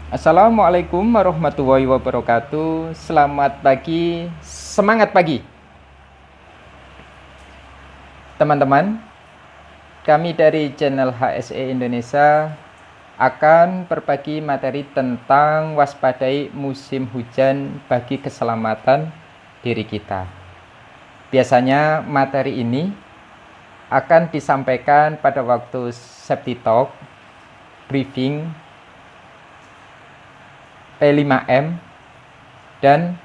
Assalamualaikum warahmatullahi wabarakatuh. Selamat pagi, semangat pagi, teman-teman. Kami dari channel HSE Indonesia akan berbagi materi tentang waspadai musim hujan bagi keselamatan diri kita. Biasanya materi ini akan disampaikan pada waktu safety talk, briefing, P5M, dan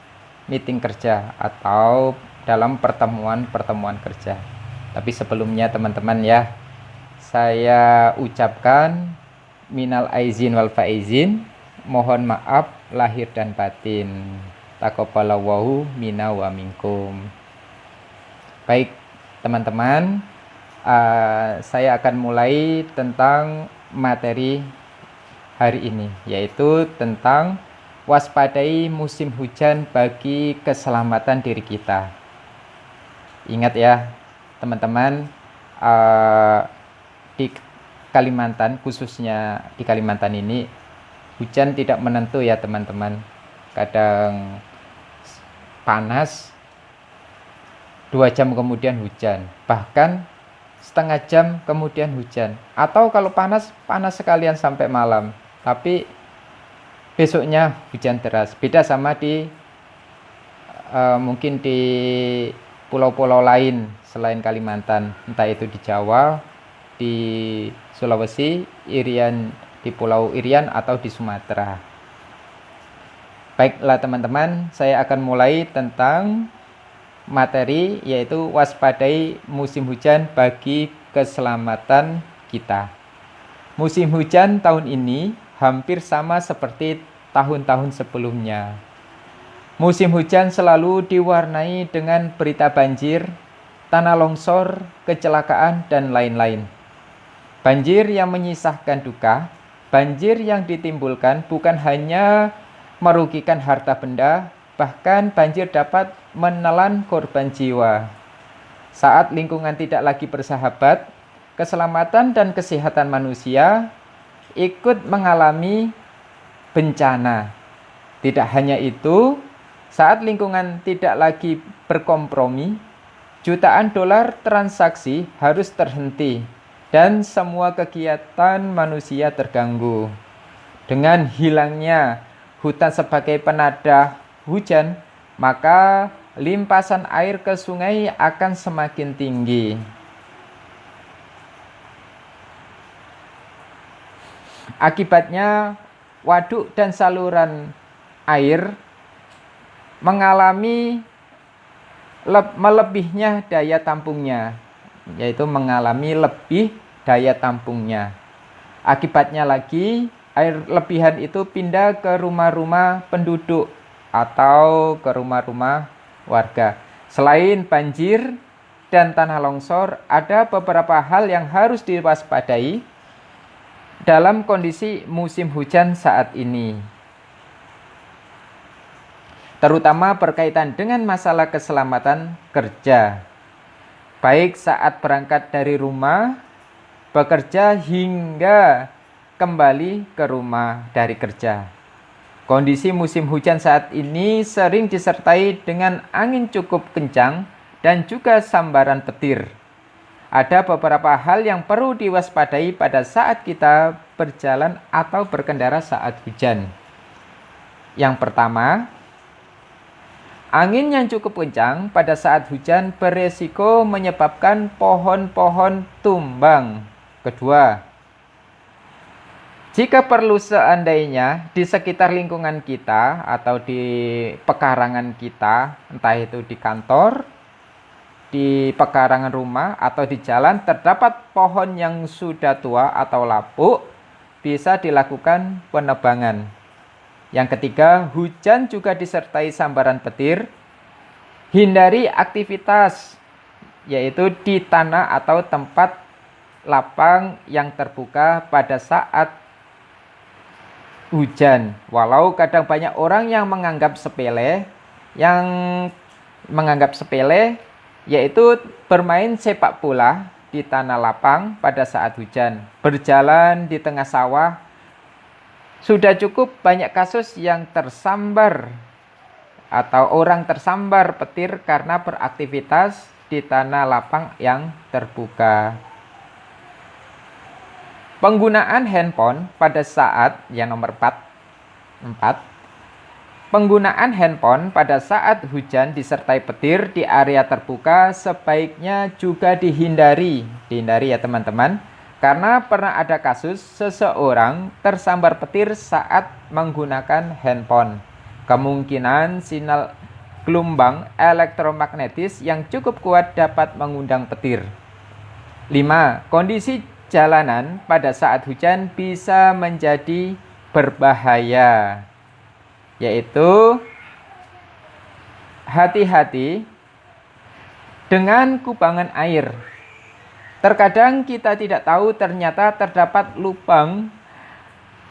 meeting kerja atau dalam pertemuan-pertemuan kerja. Tapi sebelumnya teman-teman ya, saya ucapkan minal aizin wal faizin, mohon maaf lahir dan batin. Taqabbalallahu minna wa minkum. Baik teman-teman, saya akan mulai tentang materi hari ini, yaitu tentang waspadai musim hujan bagi keselamatan diri kita. Ingat ya teman-teman, di Kalimantan, khususnya di Kalimantan ini, hujan tidak menentu ya teman-teman. Kadang panas, 2 jam kemudian hujan, bahkan setengah jam kemudian hujan, atau kalau panas, panas sekalian sampai malam, tapi besoknya hujan deras. Beda sama di mungkin di pulau-pulau lain selain Kalimantan, entah itu di Jawa, di Sulawesi, Irian, di Pulau Irian, atau di Sumatera. Baiklah teman-teman, saya akan mulai tentang materi, yaitu waspadai musim hujan bagi keselamatan kita. Musim hujan tahun ini hampir sama seperti tahun-tahun sebelumnya. Musim hujan selalu diwarnai dengan berita banjir, tanah longsor, kecelakaan, dan lain-lain. Banjir yang menyisahkan duka, banjir yang ditimbulkan bukan hanya merugikan harta benda, bahkan banjir dapat menelan korban jiwa. Saat lingkungan tidak lagi bersahabat, keselamatan dan kesehatan manusia ikut mengalami bencana. Tidak hanya itu, saat lingkungan tidak lagi berkompromi, jutaan dolar transaksi harus terhenti dan semua kegiatan manusia terganggu. Dengan hilangnya hutan sebagai penadah hujan, maka limpasan air ke sungai akan semakin tinggi. Akibatnya, waduk dan saluran air mengalami melebihnya daya tampungnya, yaitu mengalami lebih daya tampungnya. Akibatnya lagi, air lebihan itu pindah ke rumah-rumah penduduk atau ke rumah-rumah warga. Selain banjir dan tanah longsor, ada beberapa hal yang harus diwaspadai dalam kondisi musim hujan saat ini, terutama berkaitan dengan masalah keselamatan kerja, baik saat berangkat dari rumah, bekerja, hingga kembali ke rumah dari kerja. Kondisi musim hujan saat ini sering disertai dengan angin cukup kencang dan juga sambaran petir. Ada beberapa hal yang perlu diwaspadai pada saat kita berjalan atau berkendara saat hujan. Yang pertama, angin yang cukup kencang pada saat hujan beresiko menyebabkan pohon-pohon tumbang. Kedua, jika perlu seandainya di sekitar lingkungan kita atau di pekarangan kita, entah itu di kantor, di pekarangan rumah, atau di jalan, terdapat pohon yang sudah tua atau lapuk, bisa dilakukan penebangan. Yang ketiga, hujan juga disertai sambaran petir. Hindari aktivitas, yaitu di tanah atau tempat lapang yang terbuka pada saat hujan. Walau kadang banyak orang yang menganggap sepele, yaitu bermain sepak bola di tanah lapang pada saat hujan, berjalan di tengah sawah, Sudah cukup banyak kasus yang tersambar atau orang tersambar petir karena beraktivitas di tanah lapang yang terbuka. Penggunaan handphone pada saat yang nomor 4. Penggunaan handphone pada saat hujan disertai petir di area terbuka sebaiknya juga dihindari. Dihindari ya teman-teman. Karena pernah ada kasus seseorang tersambar petir saat menggunakan handphone. Kemungkinan sinyal gelombang elektromagnetis yang cukup kuat dapat mengundang petir. 5. Kondisi jalanan pada saat hujan bisa menjadi berbahaya, yaitu hati-hati dengan kubangan air. Terkadang kita tidak tahu ternyata terdapat lubang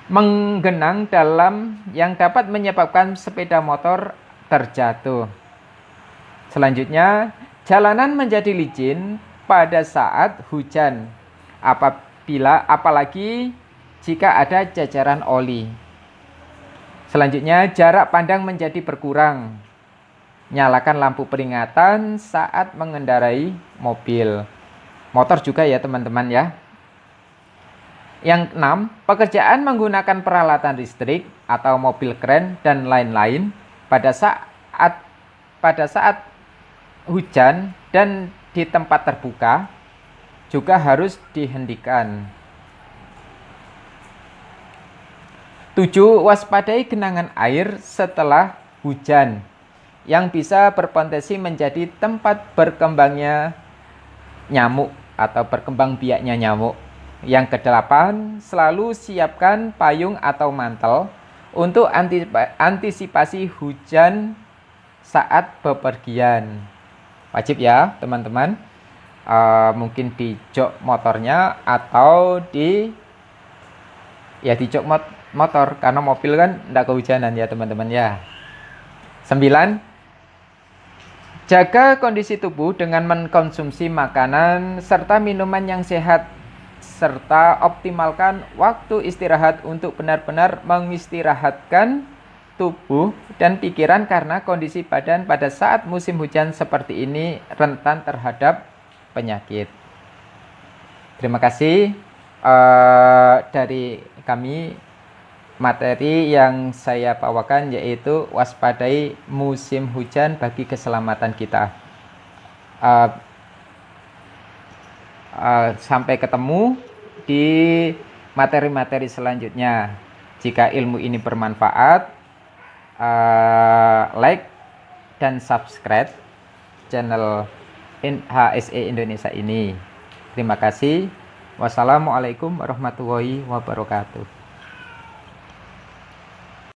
menggenang dalam yang dapat menyebabkan sepeda motor terjatuh. Selanjutnya, jalanan menjadi licin pada saat hujan, apalagi jika ada jajaran oli. Selanjutnya, jarak pandang menjadi berkurang. Nyalakan lampu peringatan saat mengendarai mobil. Motor juga ya teman-teman ya. Yang 6, pekerjaan menggunakan peralatan listrik atau mobil kren dan lain-lain pada saat hujan dan di tempat terbuka juga harus dihentikan. 7. Waspadai genangan air setelah hujan yang bisa berpotensi menjadi tempat berkembangnya nyamuk atau berkembang biaknya nyamuk. Yang ke-8, selalu siapkan payung atau mantel untuk antisipasi hujan saat bepergian. Wajib ya teman-teman, mungkin di jok motornya atau di jok motor, karena mobil kan tidak kehujanan ya teman-teman ya. 9. Jaga kondisi tubuh dengan mengkonsumsi makanan serta minuman yang sehat, serta optimalkan waktu istirahat untuk benar-benar mengistirahatkan tubuh dan pikiran karena kondisi badan pada saat musim hujan seperti ini rentan terhadap penyakit. Terima kasih dari kami. Materi yang saya bawakan yaitu waspadai musim hujan bagi keselamatan kita. Sampai ketemu di materi-materi selanjutnya. Jika ilmu ini bermanfaat, like dan subscribe channel HSE Indonesia ini. Terima kasih. Wassalamualaikum warahmatullahi wabarakatuh.